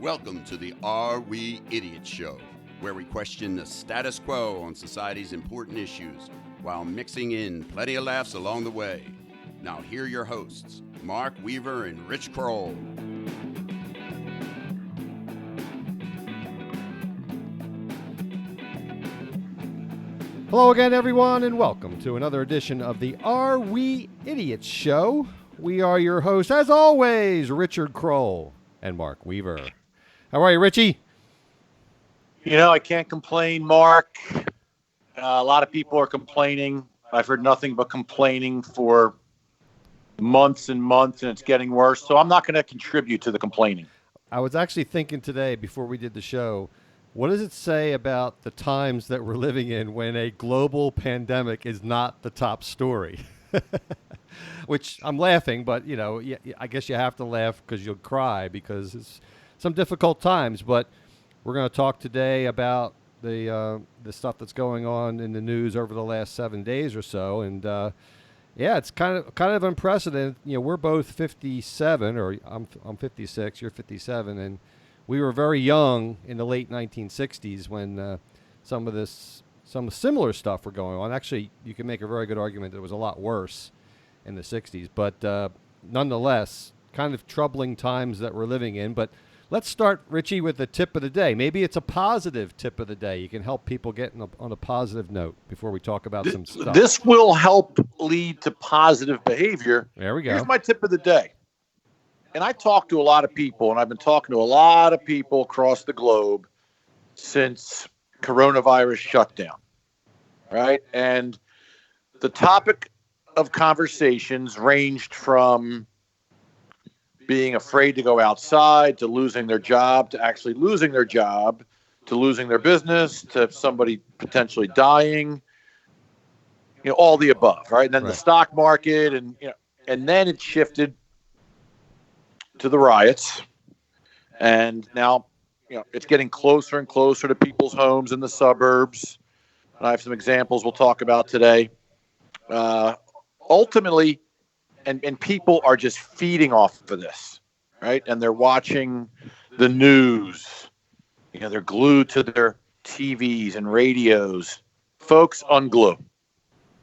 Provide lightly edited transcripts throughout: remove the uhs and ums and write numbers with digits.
Welcome to the Are We Idiots Show, where we question the status quo on society's important issues while mixing in plenty of laughs along the way. Now here are your hosts, Mark Weaver and Rich Kroll. Hello again, everyone, and welcome to another edition of the Are We Idiots Show. We are your hosts, as always, Richard Kroll and Mark Weaver. How are you, Richie? You know, I can't complain, Mark. A lot of people are complaining. I've heard nothing but complaining for months and months, and it's getting worse. So I'm not going to contribute to the complaining. I was actually thinking today, before we did the show, what does it say about the times that we're living in when a global pandemic is not the top story? Which I'm laughing, but, you know, I guess you have to laugh because you'll cry because it's some difficult times. But we're going to talk today about the stuff that's going on in the news over the last 7 days or so. And, yeah, it's kind of unprecedented. You know, we're both 57, or I'm 56, you're 57, and we were very young in the late 1960s when some similar stuff were going on. Actually, you can make a very good argument that it was a lot worse in the 60s. But nonetheless, kind of troubling times that we're living in. But let's start, Richie, with the tip of the day. Maybe it's a positive tip of the day. You can help people get on a positive note before we talk about some stuff. This will help lead to positive behavior. There we go. Here's my tip of the day. And I talk to a lot of people, and I've been talking to a lot of people across the globe since coronavirus shutdown, right? And the topic of conversations ranged from being afraid to go outside, to losing their job, to actually losing their job, to losing their business, to somebody potentially dying, you know, all the above, right? And then the stock market, and then it shifted to the riots, and now, you know, it's getting closer and closer to people's homes in the suburbs. And I have some examples we'll talk about today. Ultimately, and people are just feeding off of this, right? And they're watching the news. You know, they're glued to their TVs and radios. Folks, unglue.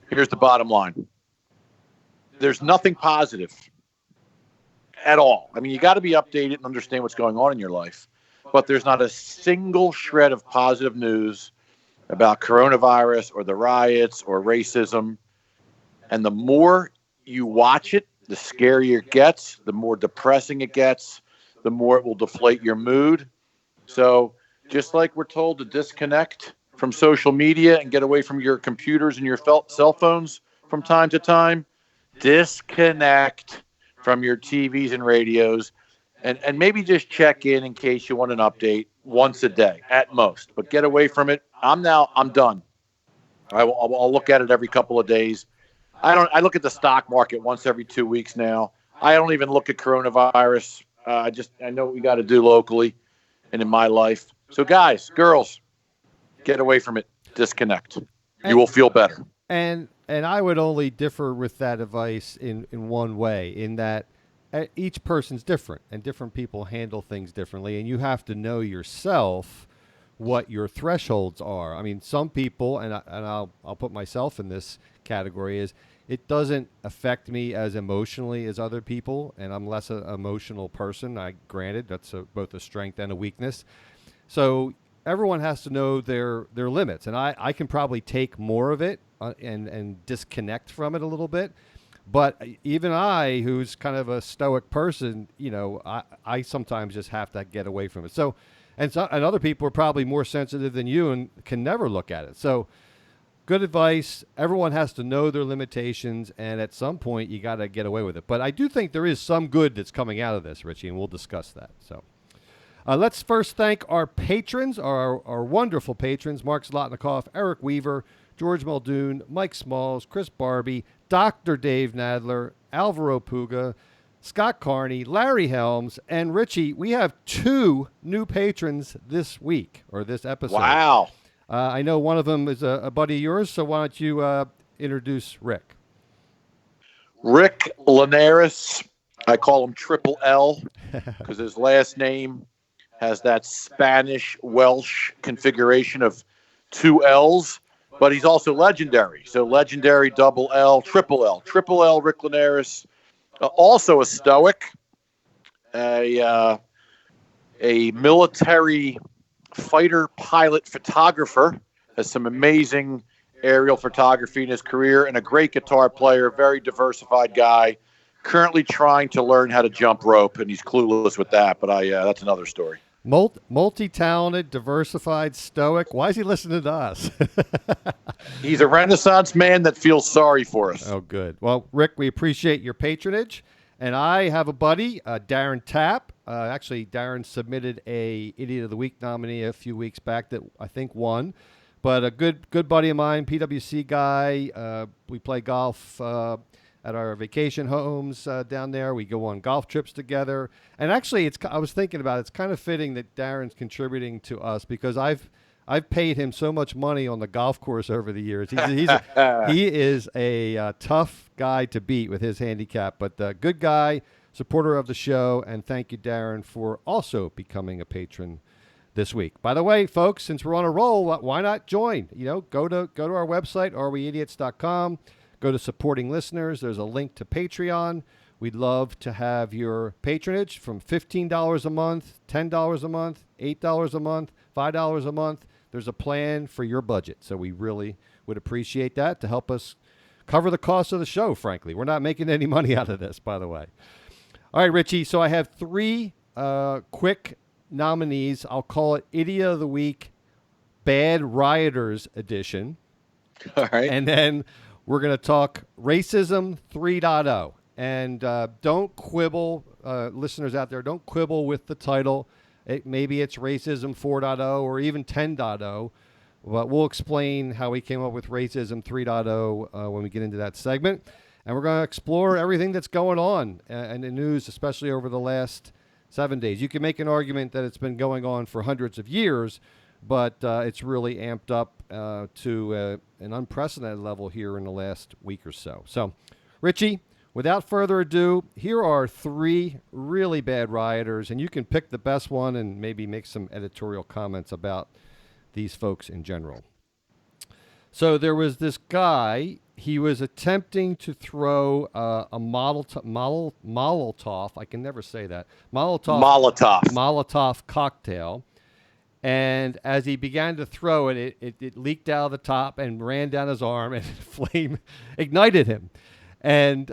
Here's the bottom line. There's nothing positive at all. I mean, you got to be updated and understand what's going on in your life. But there's not a single shred of positive news about coronavirus or the riots or racism. And the more you watch it, the scarier it gets, the more depressing it gets, the more it will deflate your mood. So just like we're told to disconnect from social media and get away from your computers and your cell phones from time to time, disconnect from your TVs and radios, and maybe just check in case you want an update once a day at most. But get away from it. I'm done. I'll look at it every couple of days. I look at the stock market once every 2 weeks now. I don't even look at coronavirus. I know what we got to do locally and in my life. So guys, girls, get away from it. Disconnect. You will feel better. And I would only differ with that advice in one way, in that each person's different and different people handle things differently. And you have to know yourself what your thresholds are. I mean, some people, and I'll put myself in this category, is it doesn't affect me as emotionally as other people, and I'm less an emotional person. Granted, that's both a strength and a weakness. So everyone has to know their limits, and I can probably take more of it and disconnect from it a little bit. But even I, who's kind of a stoic person, you know, I sometimes just have to get away from it. So, and other people are probably more sensitive than you and can never look at it. So, good advice. Everyone has to know their limitations, and at some point, you got to get away with it. But I do think there is some good that's coming out of this, Richie, and we'll discuss that. So, let's first thank our patrons, our wonderful patrons: Mark Zlotnikoff, Eric Weaver, George Muldoon, Mike Smalls, Chris Barbie, Dr. Dave Nadler, Alvaro Puga, Scott Carney, Larry Helms, and Richie. We have 2 new patrons this week, or this episode. Wow. I know one of them is a buddy of yours, so why don't you introduce Rick? Rick Linares. I call him Triple L because his last name has that Spanish Welsh configuration of two L's, but he's also legendary. So legendary, double L, triple L. Triple L, Rick Linares, also a stoic, a military fighter pilot photographer, has some amazing aerial photography in his career, and a great guitar player, very diversified guy, currently trying to learn how to jump rope, and he's clueless with that, but that's another story. Multi-talented, diversified, stoic. Why is he listening to us? He's a Renaissance man that feels sorry for us. Oh, good. Well, Rick, we appreciate your patronage. And I have a buddy, Darren Tapp. Actually, Darren submitted a Idiot of the Week nominee a few weeks back that I think won. But a good buddy of mine, PWC guy. We play golf at our vacation homes down there. We go on golf trips together. And actually, I was thinking about it. It's kind of fitting that Darren's contributing to us because I've paid him so much money on the golf course over the years. He is a tough guy to beat with his handicap, but good guy, supporter of the show, and thank you, Darren, for also becoming a patron this week. By the way, folks, since we're on a roll, why not join? Go to our website, areweidiots.com. Go to supporting listeners. There's a link to Patreon. We'd love to have your patronage from $15 a month, $10 a month, $8 a month, $5 a month. There's a plan for your budget. So we really would appreciate that to help us cover the cost of the show, frankly. We're not making any money out of this, by the way. All right, Richie. So I have three quick nominees. I'll call it Idiot of the Week, Bad Rioters Edition. All right. And then we're going to talk Racism 3.0. And don't quibble, listeners out there, don't quibble with the title. Maybe it's Racism 4.0 or even 10.0. But we'll explain how we came up with Racism 3.0 when we get into that segment. And we're going to explore everything that's going on in the news, especially over the last 7 days. You can make an argument that it's been going on for hundreds of years, but it's really amped up to an unprecedented level here in the last week or so. So, Richie, without further ado, here are three really bad rioters, and you can pick the best one and maybe make some editorial comments about these folks in general. So there was this guy. He was attempting to throw a Molotov. I can never say that. Molotov cocktail. And as he began to throw it, it leaked out of the top and ran down his arm, and flame ignited him. And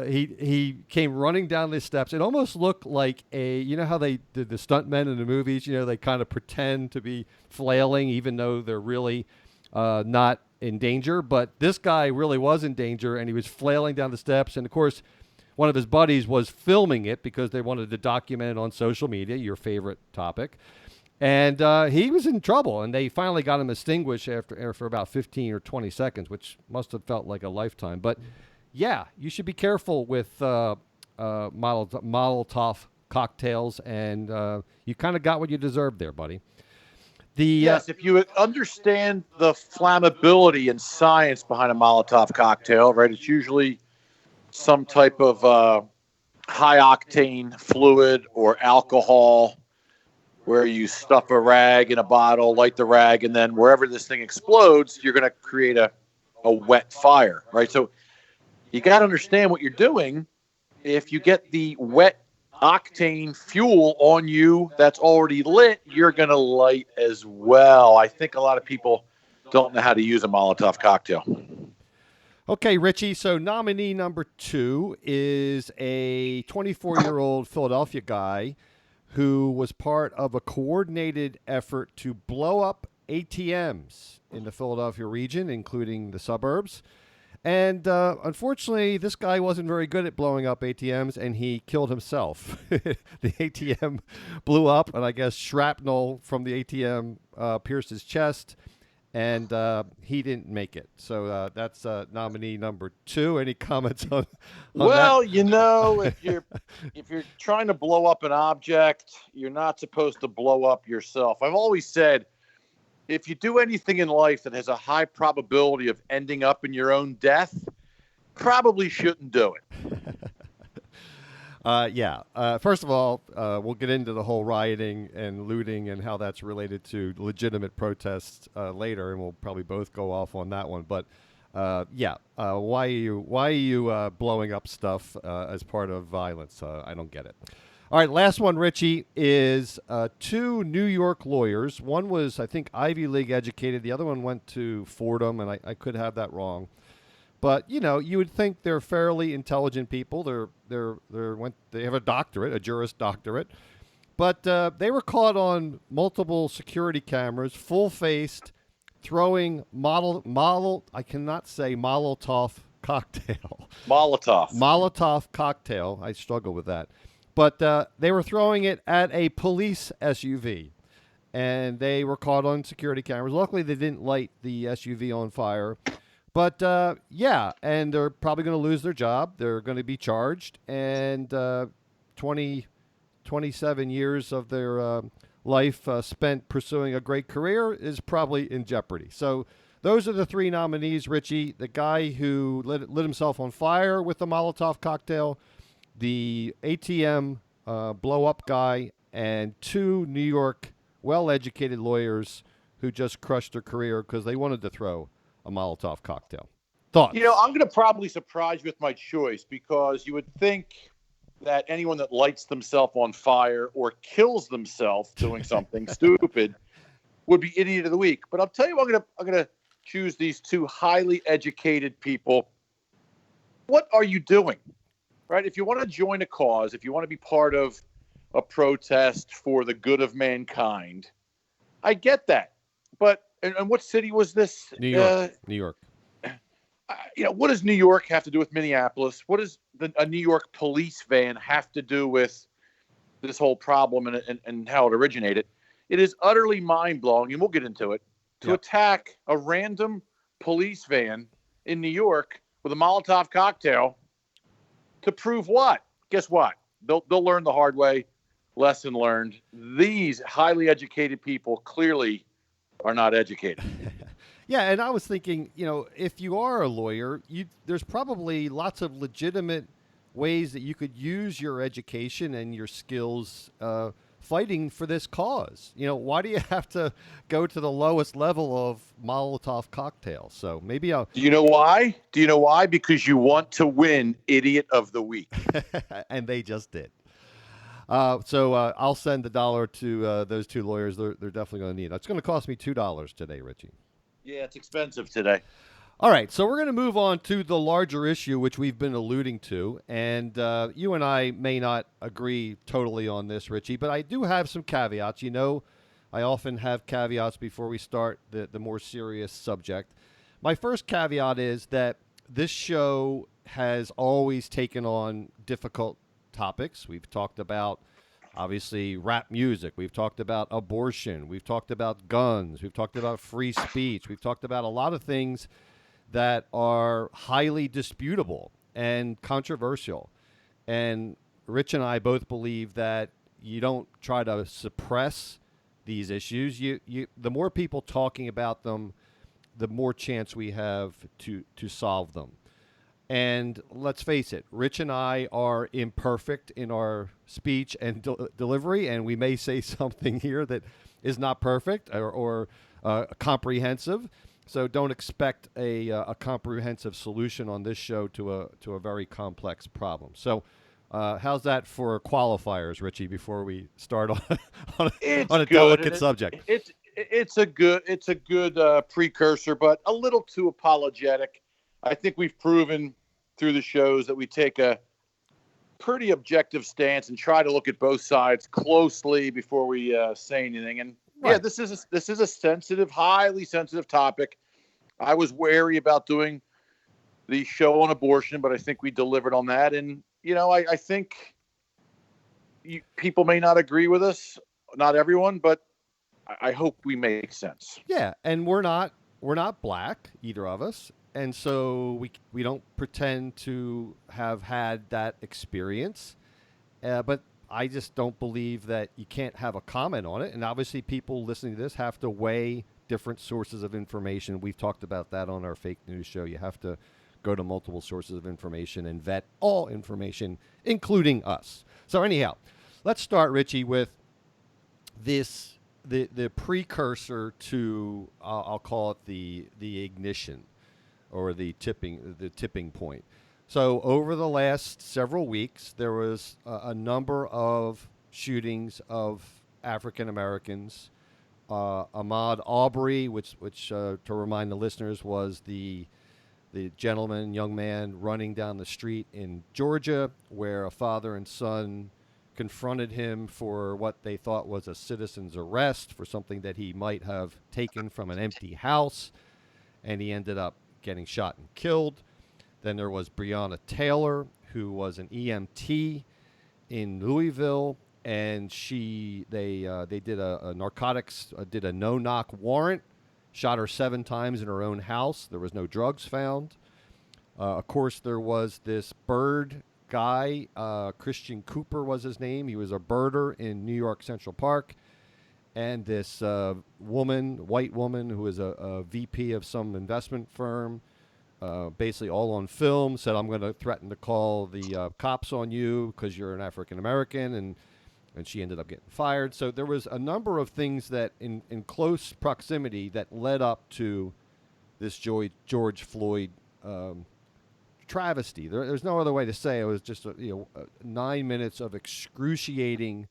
he came running down the steps. It almost looked like you know how they did the stuntmen in the movies, they kind of pretend to be flailing even though they're really not in danger. But this guy really was in danger, and he was flailing down the steps. And, of course, one of his buddies was filming it because they wanted to document it on social media, your favorite topic. And he was in trouble, and they finally got him extinguished after about 15 or 20 seconds, which must have felt like a lifetime. But, yeah, you should be careful with Molotov cocktails, and you kind of got what you deserved there, buddy. Yes, if you understand the flammability and science behind a Molotov cocktail, right, it's usually some type of high-octane fluid or alcohol where you stuff a rag in a bottle, light the rag, and then wherever this thing explodes, you're going to create a wet fire, right? So you got to understand what you're doing. If you get the wet octane fuel on you that's already lit, you're going to light as well. I think a lot of people don't know how to use a Molotov cocktail. Okay, Richie, so nominee number 2 is a 24-year-old Philadelphia guy who was part of a coordinated effort to blow up ATMs in the Philadelphia region, including the suburbs. And unfortunately, this guy wasn't very good at blowing up ATMs, and he killed himself. The ATM blew up, and I guess shrapnel from the ATM pierced his chest, and he didn't make it. So that's nominee number 2. Any comments on well, that? If you're trying to blow up an object, you're not supposed to blow up yourself. I've always said, if you do anything in life that has a high probability of ending up in your own death, probably shouldn't do it. Yeah. First of all, we'll get into the whole rioting and looting and how that's related to legitimate protests later, and we'll probably both go off on that one. But yeah, why are you blowing up stuff as part of violence? I don't get it. All right, last one, Richie, is two New York lawyers. One was, I think, Ivy League educated. The other one went to Fordham, and I could have that wrong. But you would think they're fairly intelligent people. They have a doctorate, a Juris Doctorate, but they were caught on multiple security cameras, full faced, throwing I cannot say Molotov cocktail. Molotov cocktail. I struggle with that, but they were throwing it at a police SUV, and they were caught on security cameras. Luckily, they didn't light the SUV on fire. But, yeah, and they're probably going to lose their job. They're going to be charged, and 27 years of their life spent pursuing a great career is probably in jeopardy. So those are the three nominees, Richie. The guy who lit himself on fire with the Molotov cocktail, the ATM blow-up guy, and two New York well-educated lawyers who just crushed their career because they wanted to throw a Molotov cocktail. Thoughts? I'm going to probably surprise you with my choice, because you would think that anyone that lights themselves on fire or kills themselves doing something stupid would be idiot of the week. But I'll tell you, I'm going to choose these two highly educated people. What are you doing? Right? If you want to join a cause, if you want to be part of a protest for the good of mankind, I get that. But and what city was this? New York. New York. What does New York have to do with Minneapolis? What does a New York police van have to do with this whole problem and how it originated? It is utterly mind-blowing, and we'll get into it, to attack a random police van in New York with a Molotov cocktail to prove what? Guess what? They'll learn the hard way. Lesson learned. These highly educated people clearly are not educated. Yeah, and I was thinking, if you are a lawyer, there's probably lots of legitimate ways that you could use your education and your skills fighting for this cause. Why do you have to go to the lowest level of Molotov cocktails? So maybe I'll... Do you know why? Because you want to win Idiot of the Week. And they just did. So I'll send $1 to those two lawyers. They're definitely going to need it. It's going to cost me $2 today, Richie. Yeah, it's expensive today. All right, so we're going to move on to the larger issue, which we've been alluding to. And you and I may not agree totally on this, Richie, but I do have some caveats. I often have caveats before we start the more serious subject. My first caveat is that this show has always taken on difficult topics. We've talked about, obviously, rap music. We've talked about abortion. We've talked about guns. We've talked about free speech. We've talked about a lot of things that are highly disputable and controversial. And Rich and I both believe that you don't try to suppress these issues. The more people talking about them, the more chance we have to solve them. And let's face it, Rich and I are imperfect in our speech and delivery, and we may say something here that is not perfect or comprehensive. So don't expect a comprehensive solution on this show to a very complex problem. So how's that for qualifiers, Richie, before we start on a delicate subject? It's a good precursor, but a little too apologetic. I think we've proven through the shows that we take a pretty objective stance and try to look at both sides closely before we say anything. And right. Yeah, this is a sensitive, highly sensitive topic. I was wary about doing the show on abortion, but I think we delivered on that. And I think people may not agree with us, not everyone, but I hope we make sense. Yeah, and we're not black, either of us. And so we don't pretend to have had that experience. But I just don't believe that you can't have a comment on it. And obviously people listening to this have to weigh different sources of information. We've talked about that on our fake news show. You have to go to multiple sources of information and vet all information, including us. So anyhow, let's start, Richie, with this the precursor to I'll call it the ignition or the tipping point. So over the last several weeks, there was a number of shootings of African Americans. Ahmaud Arbery, which to remind the listeners, was the gentleman, young man, running down the street in Georgia, where a father and son confronted him for what they thought was a citizen's arrest for something that he might have taken from an empty house, and he ended up getting shot and killed. Then there was Breonna Taylor, who was an EMT in Louisville, and they did a narcotics, did a no-knock warrant, shot her 7 times in her own house. There was no drugs found. Of course, there was this bird guy, Christian Cooper was his name. He was a birder in New York Central Park. And this white woman, who is a VP of some investment firm, basically all on film, said, I'm going to threaten to call the cops on you because you're an African American, and she ended up getting fired. So there was a number of things that in close proximity that led up to this George Floyd travesty. There's no other way to say it. It was just 9 minutes of excruciating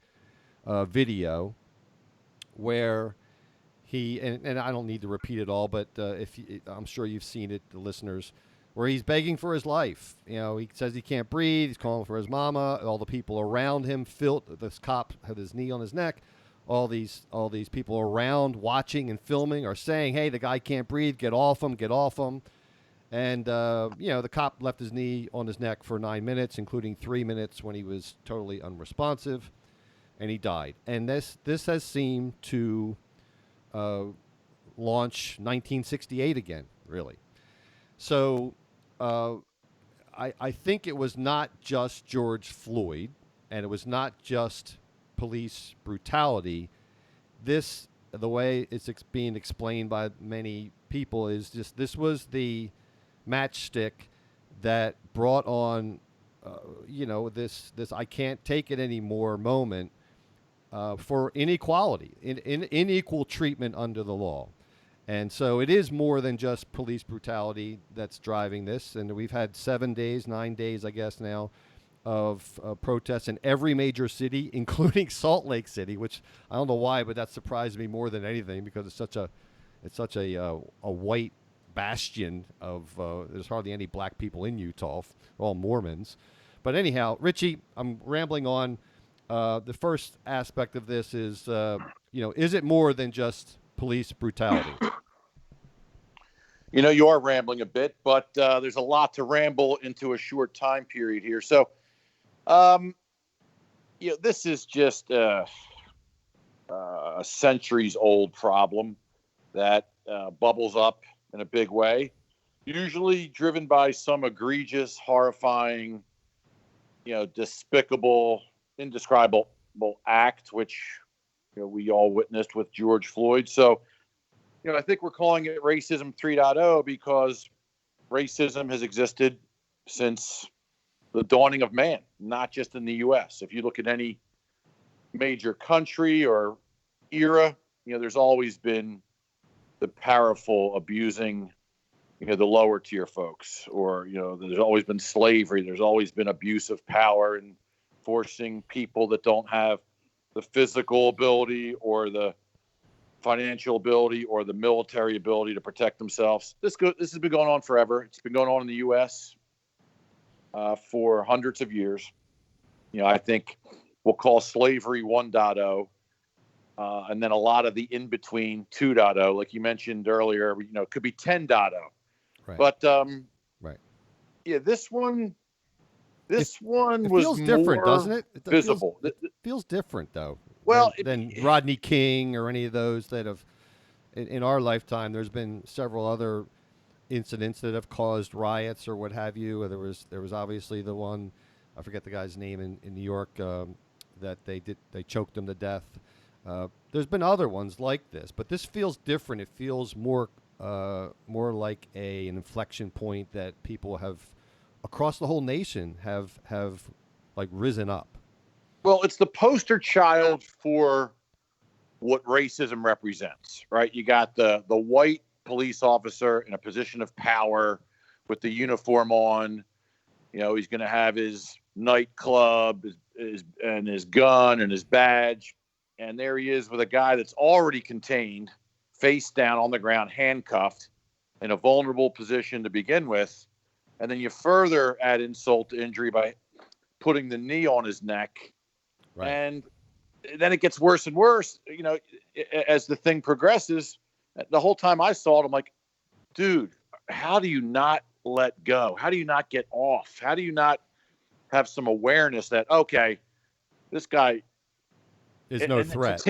video where he and I don't need to repeat it all, but I'm sure you've seen it, the listeners, where he's begging for his life. He says he can't breathe. He's calling for his mama. All the people around him, this cop had his knee on his neck. All these people around watching and filming are saying, "Hey, the guy can't breathe. Get off him. Get off him." And the cop left his knee on his neck for 9 minutes, including 3 minutes when he was totally unresponsive, and he died. And this has seemed to launch 1968 again, really. So I think it was not just George Floyd, and it was not just police brutality. The way it's being explained by many people is just this was the matchstick that brought on, this I can't take it anymore moment for inequality, unequal treatment under the law. And so it is more than just police brutality that's driving this. And we've had 9 days, I guess now, of protests in every major city, including Salt Lake City, which I don't know why, but that surprised me more than anything because it's such a white bastion of there's hardly any black people in Utah, all Mormons. But anyhow, Richie, I'm rambling on. The first aspect of this is, is it more than just police brutality? You are rambling a bit, but there's a lot to ramble into a short time period here. So, this is just a centuries-old problem that bubbles up in a big way, usually driven by some egregious, horrifying, despicable, indescribable act, which we all witnessed with George Floyd. So, I think we're calling it racism 3.0 because racism has existed since the dawning of man, not just in the U.S. If you look at any major country or era, there's always been the powerful abusing, the lower tier folks, or, there's always been slavery. There's always been abuse of power and forcing people that don't have the physical ability or the financial ability or the military ability to protect themselves. This has been going on forever. It's been going on in the U.S. For hundreds of years. I think we'll call slavery 1.0, and then a lot of the in-between 2.0, like you mentioned earlier, it could be 10.0. Right. But, right. Yeah, this one was feels different, doesn't it? It visible. Feels different, though. Well, than Rodney King or any of those that have, in our lifetime, there's been several other incidents that have caused riots or what have you. There was obviously the one, I forget the guy's name in New York, that they choked him to death. There's been other ones like this, but this feels different. It feels more more like an inflection point that people have across the whole nation have like risen up. Well, it's the poster child for what racism represents, right? You got the white police officer in a position of power with the uniform on. You know, he's going to have his nightclub, his gun and his badge. And there he is with a guy that's already contained, face down on the ground, handcuffed, in a vulnerable position to begin with. And then you further add insult to injury by putting the knee on his neck. Right. And then it gets worse and worse, you know, as the thing progresses. The whole time I saw it, I'm like, dude, how do you not let go? How do you not get off? How do you not have some awareness that, okay, this guy is no threat.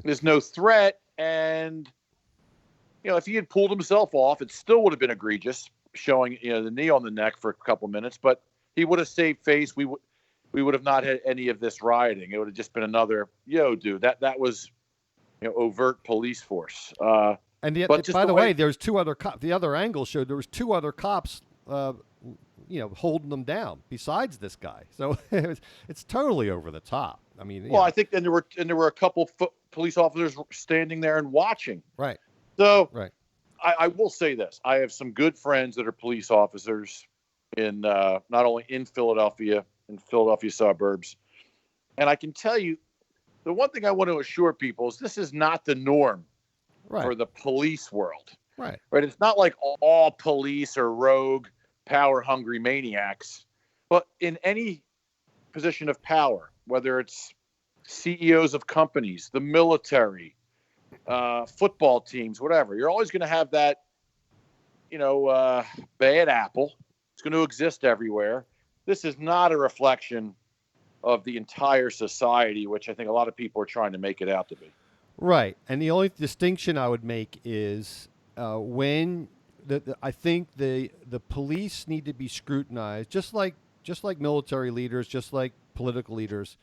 There's no threat. And, you know, if he had pulled himself off, it still would have been egregious, showing, you know, the knee on the neck for a couple minutes, but he would have saved face. We would have not had any of this rioting. It would have just been another, dude, that was, you know, overt police force. And by the way, there's two other cops. The other angle showed there was two other cops, holding them down besides this guy. So it's totally over the top. I mean, I think there were a couple police officers standing there and watching. Right. So right. I will say this: I have some good friends that are police officers in not only in Philadelphia suburbs, and I can tell you, the one thing I want to assure people is this is not the norm. Right. For the police world. Right. It's not like all police are rogue, power-hungry maniacs. But in any position of power, whether it's CEOs of companies, the military, football teams, whatever, you're always going to have that, bad apple. It's going to exist everywhere. This is not a reflection of the entire society, which I think a lot of people are trying to make it out to be. Right, and the only distinction I would make is when I think the police need to be scrutinized, just like military leaders, just like political leaders.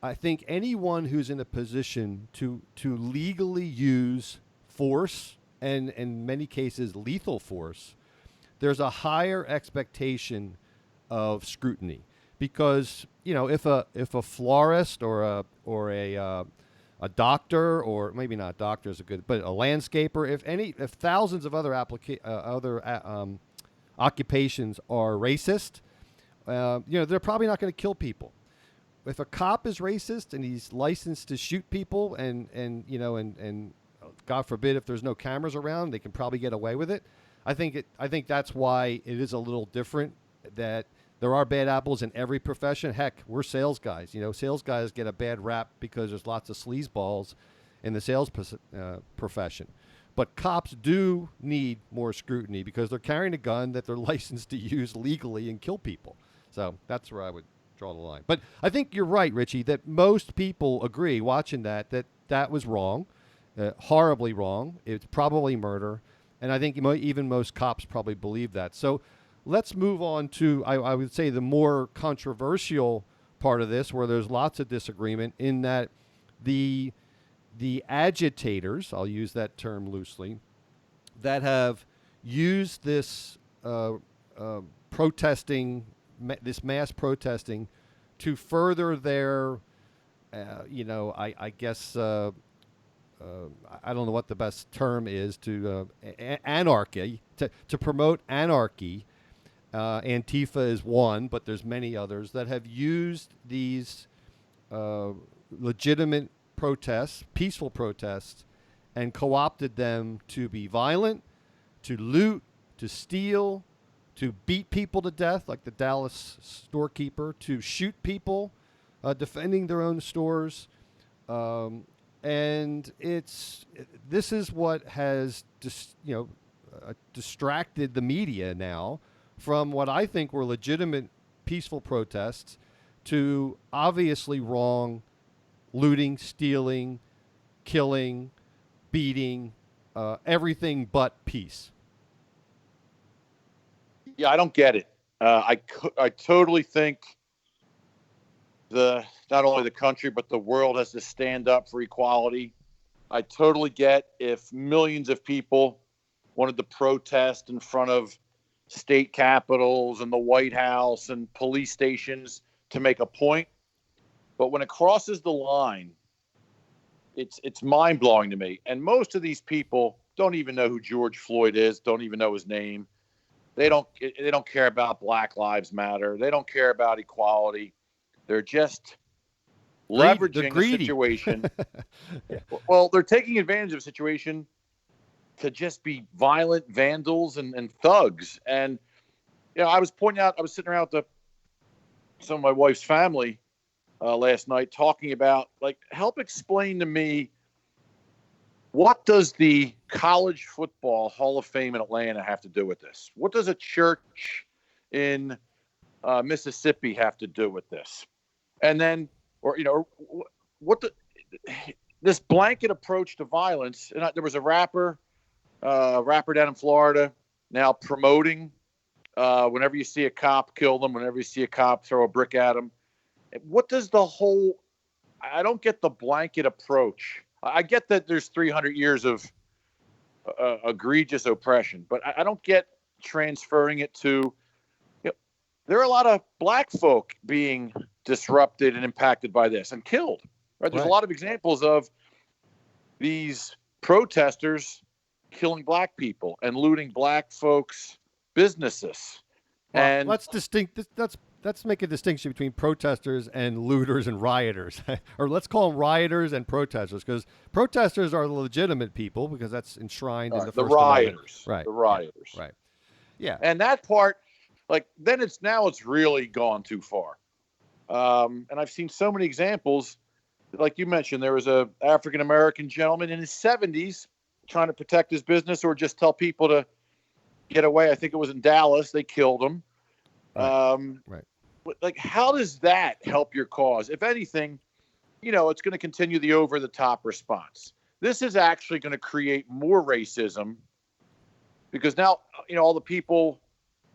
I think anyone who's in a position to legally use force and in many cases lethal force, there's a higher expectation of scrutiny because if a florist or a doctor, or maybe not doctor is a good, but a landscaper. If thousands of other occupations are racist, they're probably not going to kill people. If a cop is racist and he's licensed to shoot people, and God forbid if there's no cameras around, they can probably get away with it. I think that's why it is a little different. That there are bad apples in every profession. Heck, we're sales guys. Sales guys get a bad rap because there's lots of sleazeballs in the sales profession. But cops do need more scrutiny because they're carrying a gun that they're licensed to use legally and kill people. So that's where I would draw the line. But I think you're right, Richie, that most people agree watching that was wrong, horribly wrong. It's probably murder. And I think even most cops probably believe that. So let's move on to, I would say, the more controversial part of this, where there's lots of disagreement in that the agitators, I'll use that term loosely, that have used this protesting, this mass protesting, to further their, I guess, I don't know what the best term is, to anarchy, to promote anarchy. Antifa is one, but there's many others that have used these legitimate protests, peaceful protests, and co-opted them to be violent, to loot, to steal, to beat people to death, like the Dallas storekeeper, to shoot people defending their own stores. And this is what has distracted the media now from what I think were legitimate peaceful protests to obviously wrong looting, stealing, killing, beating, everything but peace. Yeah, I don't get it. I totally think not only the country but the world has to stand up for equality. I totally get if millions of people wanted to protest in front of state capitals and the White House and police stations to make a point. But when it crosses the line, it's mind-blowing to me. And most of these people don't even know who George Floyd is, don't even know his name. They don't care about Black Lives Matter. They don't care about equality. They're just leveraging a situation. Well, they're taking advantage of a situation to just be violent vandals and thugs. And, I was sitting around with some of my wife's family last night talking about, like, help explain to me, what does the College Football Hall of Fame in Atlanta have to do with this? What does a church in Mississippi have to do with this? And then, this blanket approach to violence. And there was a rapper down in Florida now promoting, whenever you see a cop, kill them. Whenever you see a cop, throw a brick at them. What does I don't get the blanket approach. I get that there's 300 years of egregious oppression, but I don't get transferring it to, there are a lot of black folk being disrupted and impacted by this and killed. Right? There's a lot of examples of these protesters killing black people and looting black folks' businesses. Well, and let's make a distinction between protesters and looters and rioters, or let's call them rioters and protesters, because protesters are legitimate people because that's enshrined in the First rioters, Amendment. Right. The rioters, right? Yeah, and that part, then it's really gone too far. And I've seen so many examples, like you mentioned. There was a African American gentleman in his 70s trying to protect his business or just tell people to get away. I think it was in Dallas. They killed him. Right. How does that help your cause? If anything, it's going to continue the over-the-top response. This is actually going to create more racism, because now, all the people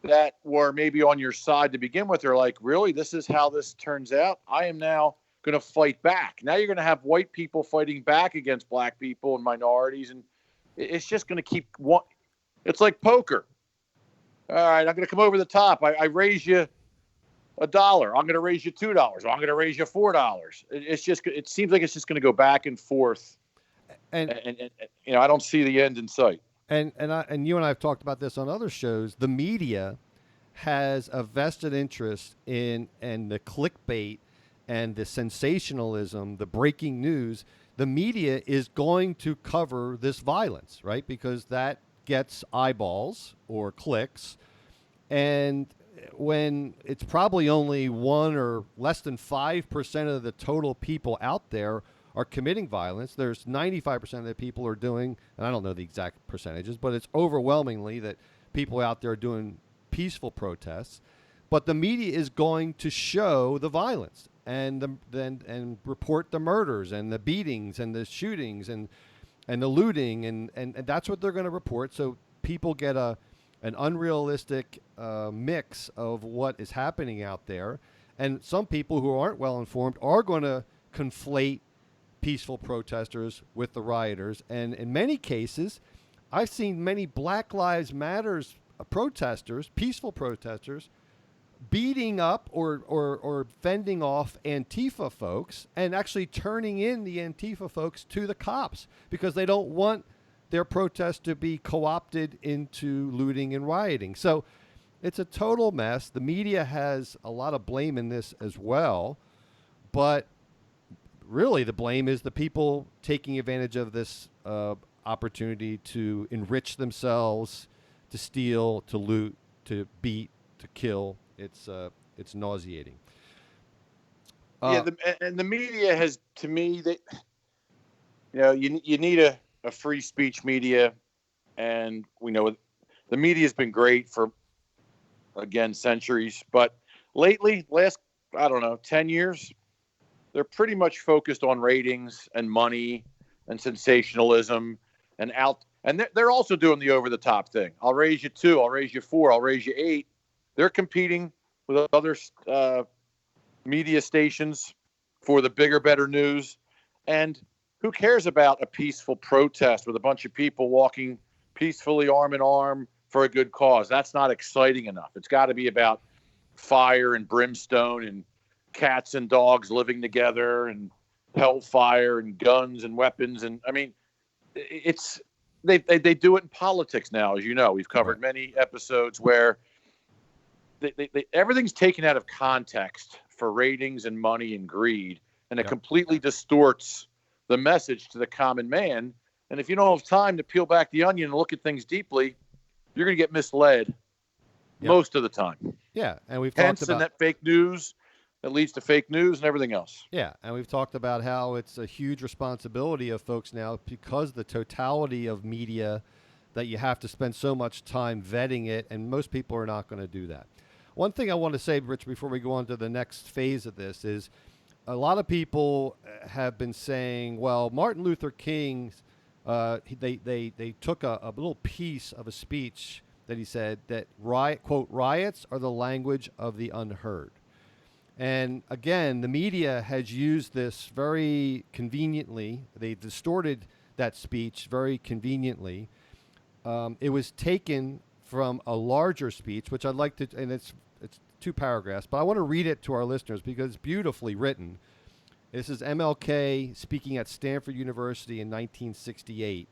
that were maybe on your side to begin with are like, really, this is how this turns out? I am now going to fight back. Now you're going to have white people fighting back against black people and minorities, and it's just going to keep one. It's like poker. All right, I'm going to come over the top. I raise you $1. I'm going to raise you $2. Or I'm going to raise you $4. It seems like it's just going to go back and forth. And I don't see the end in sight. And you and I have talked about this on other shows. The media has a vested interest in the clickbait and the sensationalism, the breaking news. The media is going to cover this violence, right? Because that gets eyeballs or clicks. And when it's probably only 1 or less than 5% of the total people out there are committing violence, there's 95% of the people are doing, and I don't know the exact percentages, but it's overwhelmingly that people out there are doing peaceful protests. But the media is going to show the violence and report the murders and the beatings and the shootings and the looting, and that's what they're going to report. So people get an unrealistic mix of what is happening out there. And some people who aren't well informed are going to conflate peaceful protesters with the rioters. And in many cases, I've seen many Black Lives Matters protesters, peaceful protesters, beating up or fending off Antifa folks and actually turning in the Antifa folks to the cops because they don't want their protest to be co-opted into looting and rioting. So it's a total mess. The media has a lot of blame in this as well, but really the blame is the people taking advantage of this opportunity to enrich themselves, to steal, to loot, to beat, to kill. It's nauseating. And the media has, to me, you need a free speech media, and we know the media has been great for, again, centuries, but lately, last 10 years, they're pretty much focused on ratings and money and sensationalism and they're also doing the over the top thing. I'll raise you 2, I'll raise you 4, I'll raise you 8. They're competing with other media stations for the bigger, better news. And who cares about a peaceful protest with a bunch of people walking peacefully arm in arm for a good cause. That's not exciting enough. It's got to be about fire and brimstone and cats and dogs living together and hellfire and guns and weapons. And I mean, it's they do it in politics now, as you know. We've covered many episodes where everything's taken out of context for ratings and money and greed, and it completely distorts the message to the common man. And if you don't have time to peel back the onion and look at things deeply, you're going to get misled most of the time. Yeah, and we've Hence, talked about that fake news that leads to fake news and everything else. Yeah, and we've talked about how it's a huge responsibility of folks now because the totality of media that you have to spend so much time vetting it, and most people are not going to do that. One thing I want to say, Rich, before we go on to the next phase of this is a lot of people have been saying, well, Martin Luther King, they took a little piece of a speech that he said that, quote, riots are the language of the unheard. And again, the media has used this very conveniently. They distorted that speech very conveniently. It was taken from a larger speech, which I'd like to, and it's 2 paragraphs, but I want to read it to our listeners because it's beautifully written. This is MLK speaking at Stanford University in 1968,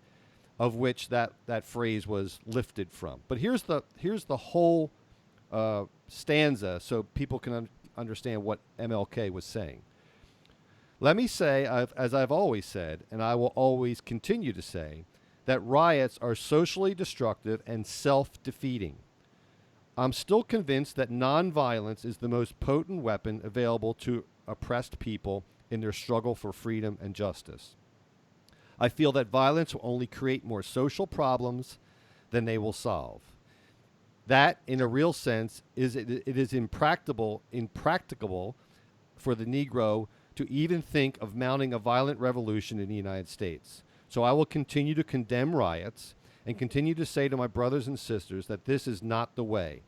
of which that phrase was lifted from. But here's the whole stanza so people can understand what MLK was saying. Let me say, as I've always said, and I will always continue to say, that riots are socially destructive and self-defeating. I'm still convinced that nonviolence is the most potent weapon available to oppressed people in their struggle for freedom and justice. I feel that violence will only create more social problems than they will solve. That, in a real sense, it is impracticable for the Negro to even think of mounting a violent revolution in the United States. So I will continue to condemn riots and continue to say to my brothers and sisters that this is not the way,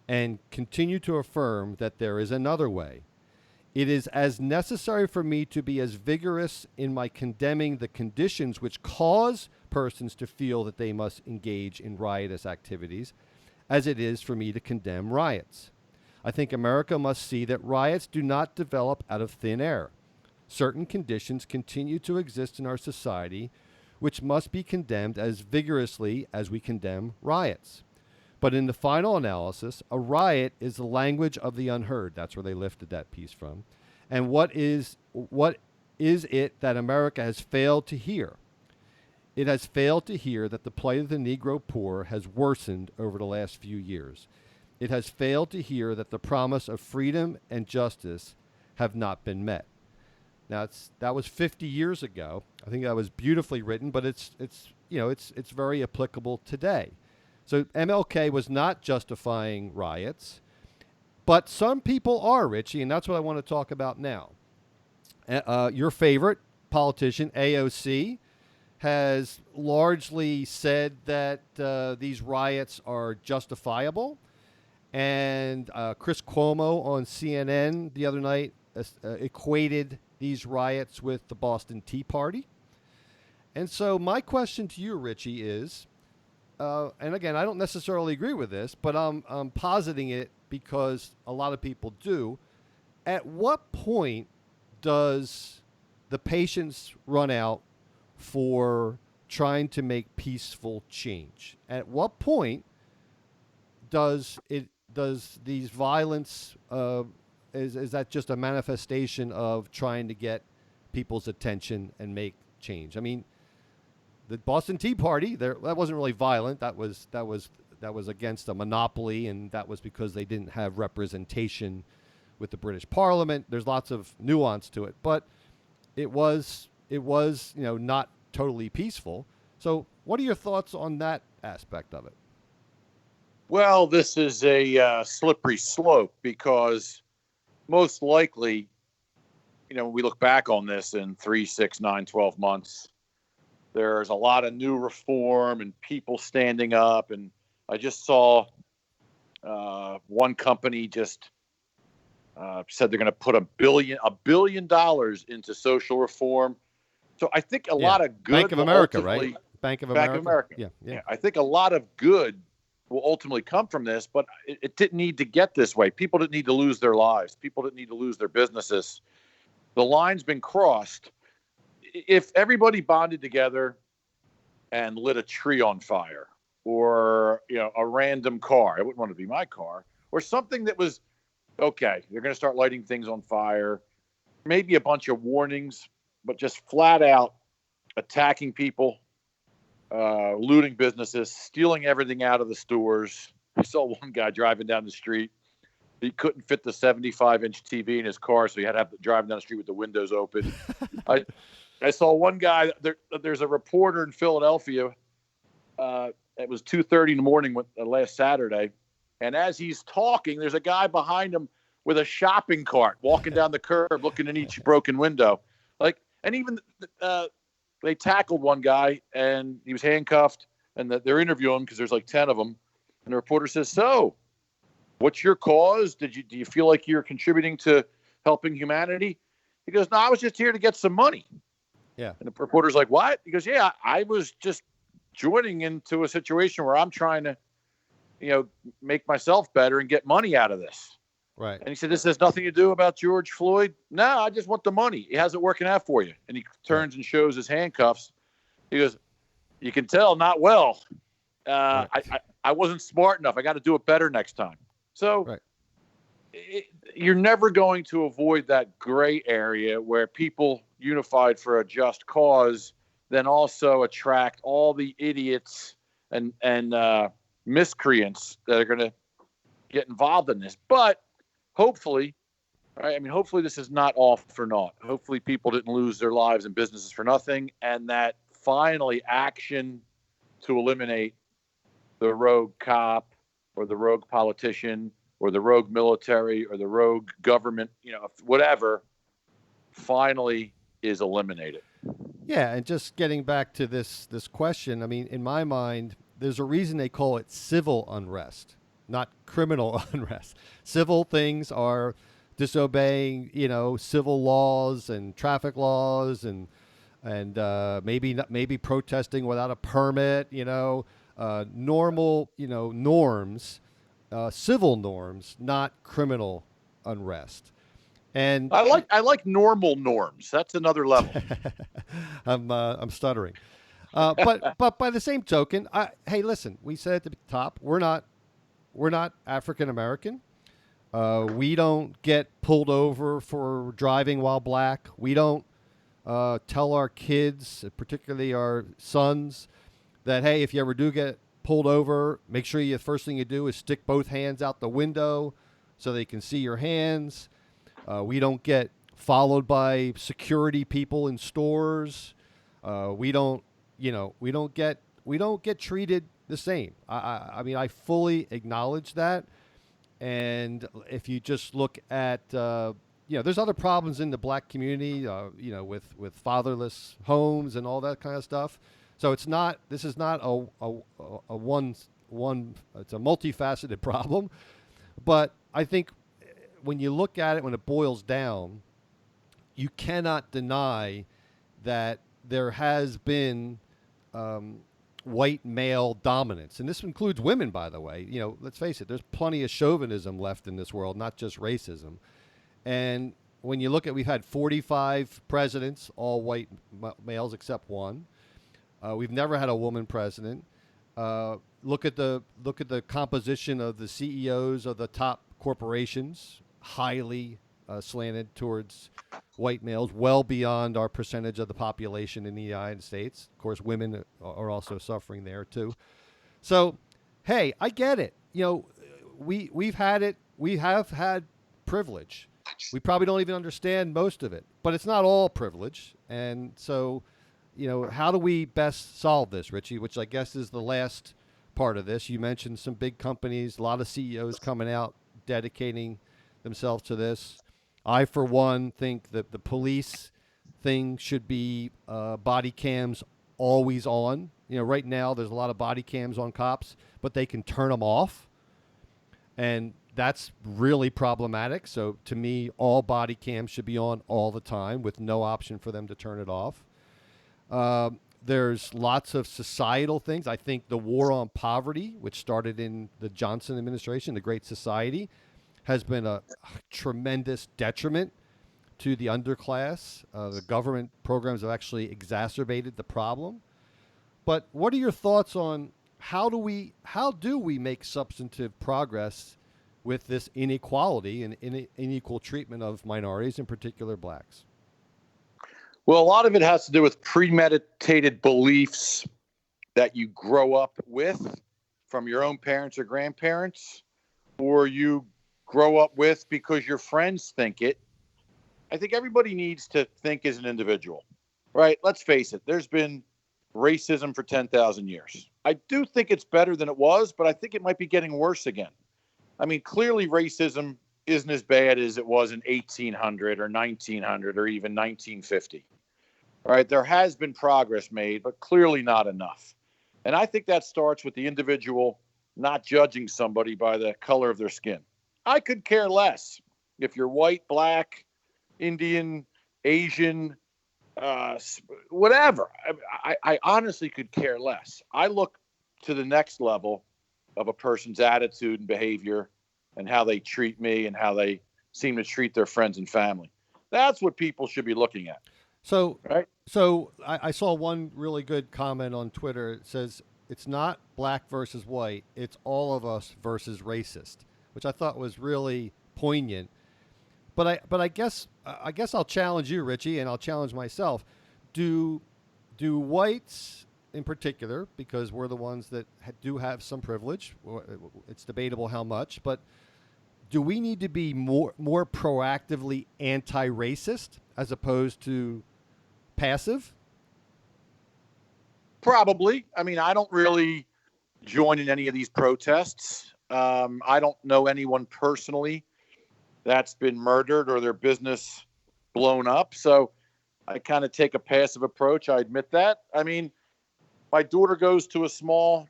and continue to affirm that there is another way. It is as necessary for me to be as vigorous in my condemning the conditions which cause persons to feel that they must engage in riotous activities as it is for me to condemn riots. I think America must see that riots do not develop out of thin air. Certain conditions continue to exist in our society which must be condemned as vigorously as we condemn riots. But in the final analysis, a riot is the language of the unheard. That's where they lifted that piece from. And what is it that America has failed to hear? It has failed to hear that the plight of the Negro poor has worsened over the last few years. It has failed to hear that the promise of freedom and justice have not been met. Now, that was 50 years ago. I think that was beautifully written, but it's very applicable today. So MLK was not justifying riots, but some people are, Richie, and that's what I want to talk about now. Your favorite politician, AOC, has largely said that these riots are justifiable. And Chris Cuomo on CNN the other night equated these riots with the Boston Tea Party. And so my question to you, Richie, is, and again, I don't necessarily agree with this, but I'm positing it because a lot of people do. At what point does the patience run out for trying to make peaceful change? At what point does these violence, is that just a manifestation of trying to get people's attention and make change? I mean, the Boston Tea Party, that wasn't really violent. That was against a monopoly, and that was because they didn't have representation with the British Parliament. There's lots of nuance to it, but it was not totally peaceful. So, what are your thoughts on that aspect of it? Well, this is a slippery slope because most likely, when we look back on this in 3, 6, 9, 12 months, there's a lot of new reform and people standing up. And I just saw one company just said they're going to put $1 billion into social reform. So I think a lot of good. Bank of America, right? Bank of Bank America. of America. Yeah. I think a lot of good will ultimately come from this, but it didn't need to get this way. People didn't need to lose their lives. People didn't need to lose their businesses. The line's been crossed. If everybody bonded together and lit a tree on fire, or a random car, it wouldn't want to be my car, or something that was okay, you're going to start lighting things on fire, maybe a bunch of warnings, but just flat out attacking people, looting businesses, stealing everything out of the stores. I saw one guy driving down the street. He couldn't fit the 75-inch TV in his car, so he had to have driving down the street with the windows open. I saw one guy. There's a reporter in Philadelphia. It was 2:30 in the morning last Saturday, and as he's talking, there's a guy behind him with a shopping cart walking down the curb, looking in each broken window. And even they tackled one guy, and he was handcuffed, and they're interviewing him because there's like 10 of them. And the reporter says, "So, what's your cause? Do you feel like you're contributing to helping humanity?" He goes, "No, I was just here to get some money." Yeah. And the reporter's like, "What?" He goes, "Yeah, I was just joining into a situation where I'm trying to, make myself better and get money out of this." Right. And he said, "This has nothing to do about George Floyd." "No, I just want the money. How's it working out for you?" And he turns and shows his handcuffs. He goes, "You can tell not well. Right. I wasn't smart enough. I got to do it better next time." So Right. You're never going to avoid that gray area where people unified for a just cause then also attract all the idiots and miscreants that are going to get involved in this. But hopefully, right? I mean, hopefully this is not all for naught. Hopefully people didn't lose their lives and businesses for nothing, and that finally action to eliminate the rogue cop or the rogue politician or the rogue military or the rogue government, whatever, finally is eliminated. Yeah, and just getting back to this question, I mean, in my mind, there's a reason they call it civil unrest, not criminal unrest. Civil things are disobeying, civil laws and traffic laws, and maybe protesting without a permit. Normal, norms, civil norms, not criminal unrest. And I like normal norms. That's another level. I'm stuttering. But by the same token, hey, listen, we said at the top, we're not African American. We don't get pulled over for driving while black. We don't tell our kids, particularly our sons, that, hey, if you ever do get pulled over, make sure the first thing you do is stick both hands out the window so they can see your hands. We don't get followed by security people in stores. We don't get treated the same. I mean, I fully acknowledge that. And if you just look at, there's other problems in the black community, with fatherless homes and all that kind of stuff. So this is not a one, it's a multifaceted problem. But I think when you look at it, when it boils down, you cannot deny that there has been white male dominance. And this includes women, by the way. Let's face it, there's plenty of chauvinism left in this world, not just racism. And when you look at, we've had 45 presidents, all white males except one. We've never had a woman president. Look at the composition of the CEOs of the top corporations, highly slanted towards white males, well beyond our percentage of the population in the United States. Of course, women are also suffering there too. So, hey, I get it. We've had it. We have had privilege. We probably don't even understand most of it, but it's not all privilege. And so, how do we best solve this, Richie? Which I guess is the last part of this. You mentioned some big companies, a lot of CEOs coming out, dedicating themselves to this. I, for one, think that the police thing should be body cams always on. Right now there's a lot of body cams on cops, but they can turn them off. And that's really problematic. So to me, all body cams should be on all the time with no option for them to turn it off. There's lots of societal things. I think the war on poverty, which started in the Johnson administration, the Great Society, has been a tremendous detriment to the underclass. The government programs have actually exacerbated the problem. But what are your thoughts on how do we make substantive progress with this inequality and unequal treatment of minorities, in particular blacks? Well, a lot of it has to do with premeditated beliefs that you grow up with from your own parents or grandparents, or you grow up with because your friends think it. I think everybody needs to think as an individual, right? Let's face it. There's been racism for 10,000 years. I do think it's better than it was, but I think it might be getting worse again. I mean, clearly racism isn't as bad as it was in 1800 or 1900 or even 1950. All right, there has been progress made, but clearly not enough. And I think that starts with the individual not judging somebody by the color of their skin. I could care less if you're white, black, Indian, Asian, whatever. I honestly could care less. I look to the next level of a person's attitude and behavior and how they treat me and how they seem to treat their friends and family. That's what people should be looking at. So, right? So I saw one really good comment on Twitter. It says, it's not black versus white. It's all of us versus racist, which I thought was really poignant. But I guess I'll challenge you, Richie, and I'll challenge myself. Do whites in particular, because we're the ones that do have some privilege, it's debatable how much, but do we need to be more proactively anti-racist as opposed to passive? Probably. I mean, I don't really join in any of these protests. I don't know anyone personally that's been murdered or their business blown up. So I kind of take a passive approach. I admit that. I mean, my daughter goes to a small,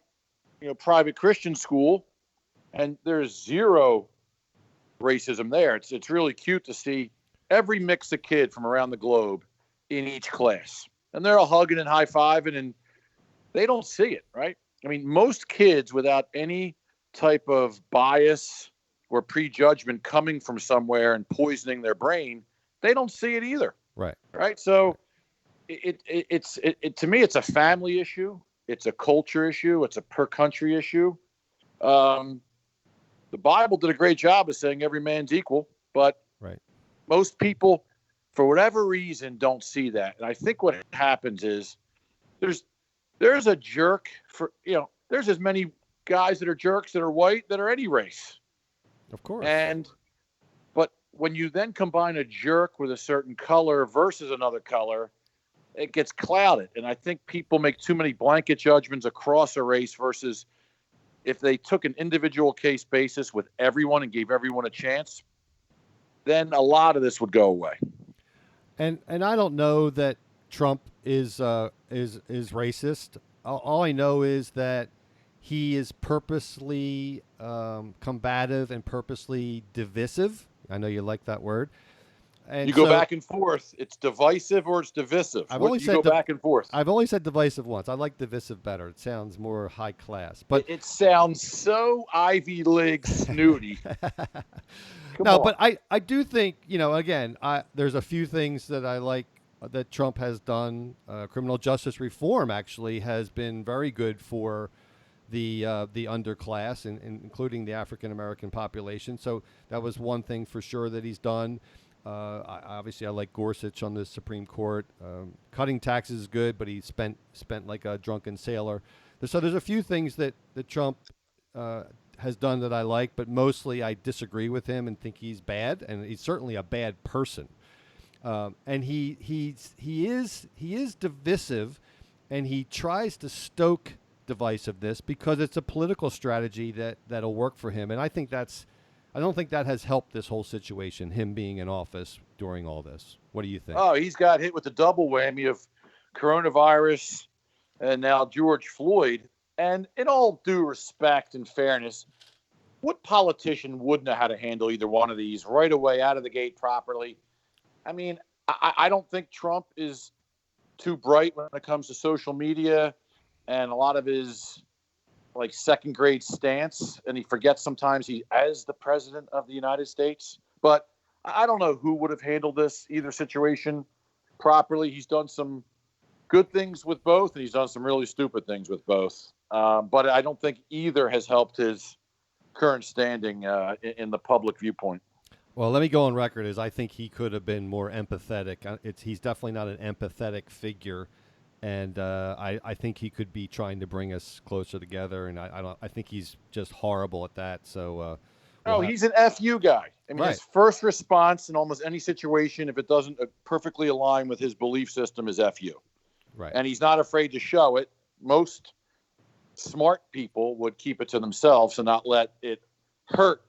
private Christian school, and there's zero racism there. It's really cute to see every mix of kid from around the globe in each class. And they're all hugging and high-fiving, and they don't see it, right? I mean, most kids without any type of bias or prejudgment coming from somewhere and poisoning their brain, they don't see it either. Right. So it's to me, it's a family issue. It's a culture issue. It's a per country issue. The Bible did a great job of saying every man's equal, but most people, for whatever reason, don't see that. And I think what happens is there's a jerk for, there's as many guys that are jerks that are white that are any race. Of course. But when you then combine a jerk with a certain color versus another color, it gets clouded. And I think people make too many blanket judgments across a race versus if they took an individual case basis with everyone and gave everyone a chance, then a lot of this would go away. And I don't know that Trump is racist. All I know is that he is purposely combative and purposely divisive. I know you like that word. And you go back and forth. It's divisive or it's divisive. You go back and forth. I've only said divisive once. I like divisive better. It sounds more high class. But it sounds so Ivy League snooty. But I do think, again, there's a few things that I like that Trump has done. Criminal justice reform actually has been very good for the underclass, including the African American population. So that was one thing for sure that he's done. Obviously, I like Gorsuch on the Supreme Court. Cutting taxes is good, but he spent like a drunken sailor. So there's a few things that Trump has done that I like, but mostly I disagree with him and think he's bad, and he's certainly a bad person. And he is divisive, and he tries to stoke divisiveness because it's a political strategy that'll work for him. And I don't think that has helped this whole situation, him being in office during all this. What do you think? Oh, he's got hit with the double whammy of coronavirus and now George Floyd. And in all due respect and fairness, what politician wouldn't know how to handle either one of these right away out of the gate properly? I mean, I don't think Trump is too bright when it comes to social media and a lot of his like second grade stance, and he forgets sometimes he as the president of the United States. But I don't know who would have handled this either situation properly. He's done some good things with both, and he's done some really stupid things with both. But I don't think either has helped his current standing in the public viewpoint. Well, let me go on record as I think he could have been more empathetic. He's definitely not an empathetic figure, and I think he could be trying to bring us closer together. And I think he's just horrible at that. So, he's an FU guy. I mean, his first response in almost any situation, if it doesn't perfectly align with his belief system, is FU. Right. And he's not afraid to show it. Most smart people would keep it to themselves and not let it hurt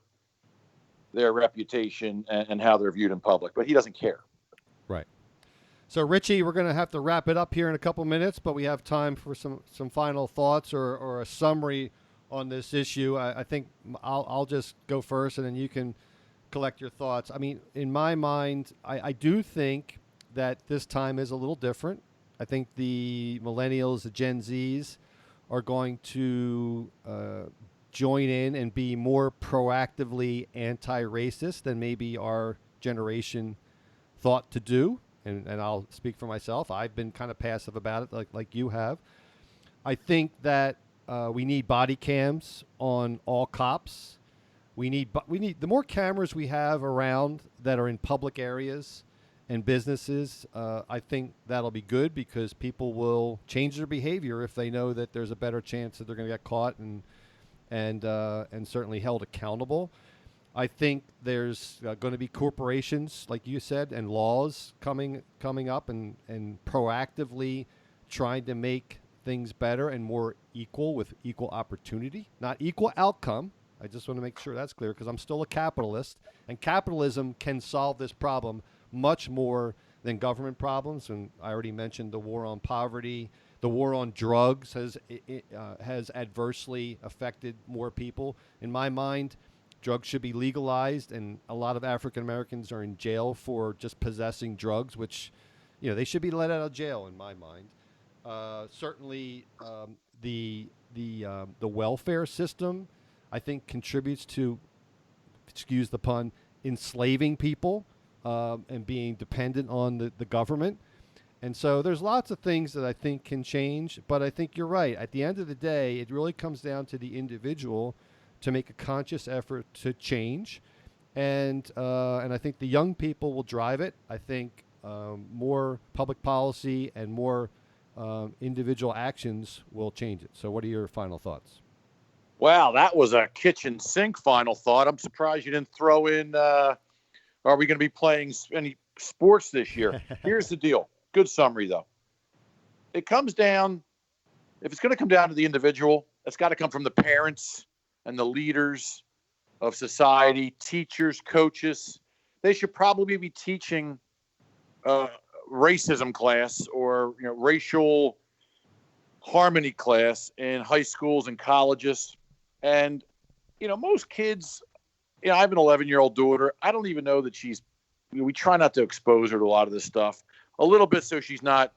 their reputation and how they're viewed in public. But he doesn't care. Right. So, Richie, we're going to have to wrap it up here in a couple minutes, but we have time for some final thoughts or a summary on this issue. I think I'll just go first, and then you can collect your thoughts. I mean, in my mind, I do think that this time is a little different. I think the millennials, the Gen Zs, are going to join in and be more proactively anti-racist than maybe our generation thought to do. And I'll speak for myself. I've been kind of passive about it, like you have. I think that we need body cams on all cops. We need the more cameras we have around that are in public areas and businesses. I think that'll be good because people will change their behavior if they know that there's a better chance that they're going to get caught and certainly held accountable. I think there's going to be corporations, like you said, and laws coming up and proactively trying to make things better and more equal with equal opportunity, not equal outcome. I just want to make sure that's clear because I'm still a capitalist, and capitalism can solve this problem much more than government problems. And I already mentioned the war on poverty. The war on drugs has adversely affected more people. In my mind, drugs should be legalized, and a lot of African Americans are in jail for just possessing drugs, which, they should be let out of jail in my mind. Certainly, the welfare system, I think, contributes to, excuse the pun, enslaving people and being dependent on the government. And so there's lots of things that I think can change, but I think you're right. At the end of the day, it really comes down to the individual to make a conscious effort to change. And I think the young people will drive it. I think more public policy and more individual actions will change it. So what are your final thoughts? Wow, that was a kitchen sink final thought. I'm surprised you didn't throw in, are we going to be playing any sports this year? Here's the deal. Good summary, though. It comes down, if it's going to come down to the individual, it's got to come from the parents and the leaders of society, teachers, coaches. They should probably be teaching racism class or racial harmony class in high schools and colleges. And, most kids, I have an 11-year-old daughter. I don't even know that we try not to expose her to a lot of this stuff. A little bit so she's not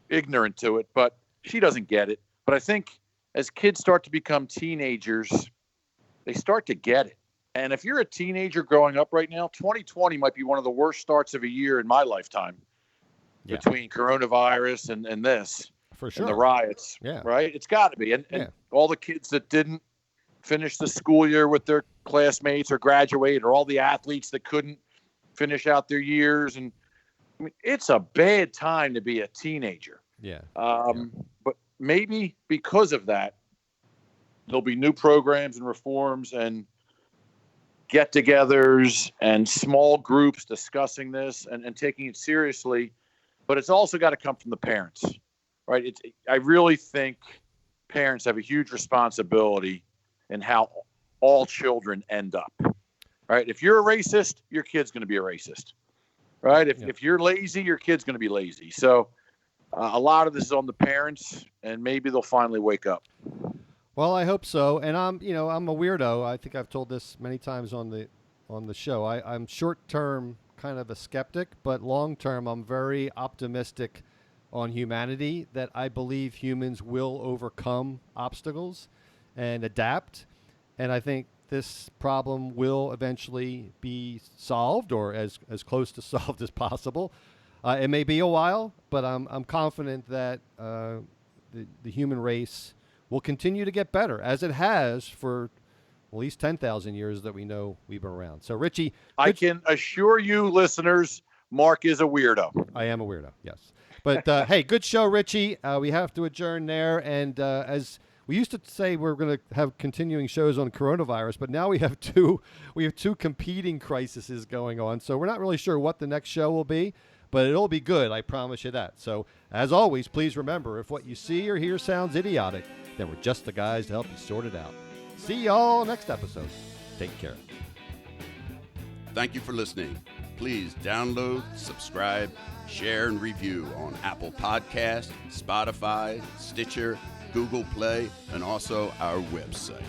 ignorant to it, but she doesn't get it. But I think as kids start to become teenagers, they start to get it. And if you're a teenager growing up right now, 2020 might be one of the worst starts of a year in my lifetime between coronavirus and this. For sure. And the riots, right? It's got to be. And all the kids that didn't finish the school year with their classmates or graduate, or all the athletes that couldn't finish out their years. And I mean, it's a bad time to be a teenager. But maybe because of that, there'll be new programs and reforms and get-togethers and small groups discussing this and taking it seriously. But it's also got to come from the parents, right? I really think parents have a huge responsibility in how all children end up, right? If you're a racist, your kid's going to be a racist, right? If you're lazy, your kid's going to be lazy. So a lot of this is on the parents, and maybe they'll finally wake up. Well, I hope so. And I'm a weirdo. I think I've told this many times on the show. I'm short-term kind of a skeptic, but long-term I'm very optimistic on humanity that I believe humans will overcome obstacles and adapt. And I think this problem will eventually be solved, or as close to solved as possible. It may be a while, but I'm confident that the human race will continue to get better, as it has for at least 10,000 years that we know we've been around. So, Richie, I can assure you, listeners, Mark is a weirdo. I am a weirdo, yes. But, hey, good show, Richie. We have to adjourn there. And as we used to say, we're going to have continuing shows on coronavirus, but now we have two competing crises going on. So we're not really sure what the next show will be, but it'll be good. I promise you that. So, as always, please remember, if what you see or hear sounds idiotic, then we're just the guys to help you sort it out. See y'all next episode. Take care. Thank you for listening. Please download, subscribe, share, and review on Apple Podcasts, Spotify, Stitcher, Google Play, and also our website.